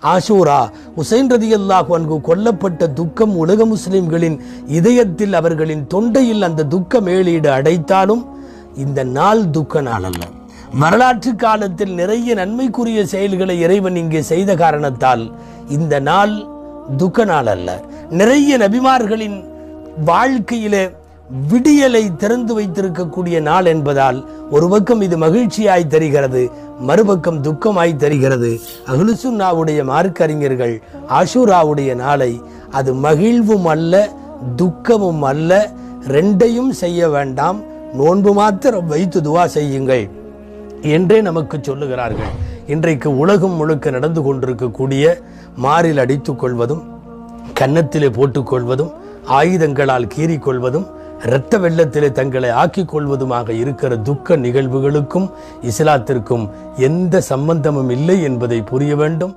ஆஷூரா, ஹுசைன் ரலியல்லாஹு அன்ஹு கொல்லப்பட்ட துக்கம் உலக முஸ்லிம்களின் இதயத்தில், அவர்களின் தொண்டையில் அந்த துக்க மேலீடு அடைத்தாலும் இந்த நாள் துக்க நாள் அல்ல. வரலாற்று காலத்தில் நிறைய நன்மைக்குரிய செயல்களை இறைவன் இங்கே செய்த காரணத்தால் இந்த நாள் துக்க நாள் அல்ல. நிறைய நபிமார்களின் வாழ்க்கையிலே விடியலை திறந்து வைத்திருக்கக்கூடிய நாள் என்பதால் ஒரு பக்கம் இது மகிழ்ச்சியாய் தெரிகிறது, மறுபக்கம் துக்கமாய் தெரிகிறது. அஹ்லு சுன்னாவுடைய மார்க்கறிஞர்கள் ஆஷூராவுடைய நாளை அது மகிழ்வும் அல்ல துக்கமும் அல்ல, ரெண்டையும் செய்ய வேண்டாம், நோன்பு மாத்திரம் வைத்து துவா செய்யுங்கள் என்றே நமக்கு சொல்லுகிறார்கள். இன்றைக்கு உலகம் முழுக்க நடந்து கொண்டிருக்கக்கூடிய மாரில் அடித்துக் கொள்வதும், கன்னத்திலே போட்டுக்கொள்வதும், ஆயுதங்களால் கீறிக்கொள்வதும், இரத்த வெள்ளத்திலே தங்களை ஆக்கிக் கொள்வதுமாக இருக்கிற துக்க நிகழ்வுகளுக்கும் இஸ்லாத்திற்கும் எந்த சம்பந்தமும் இல்லை என்பதை புரிய வேண்டும்.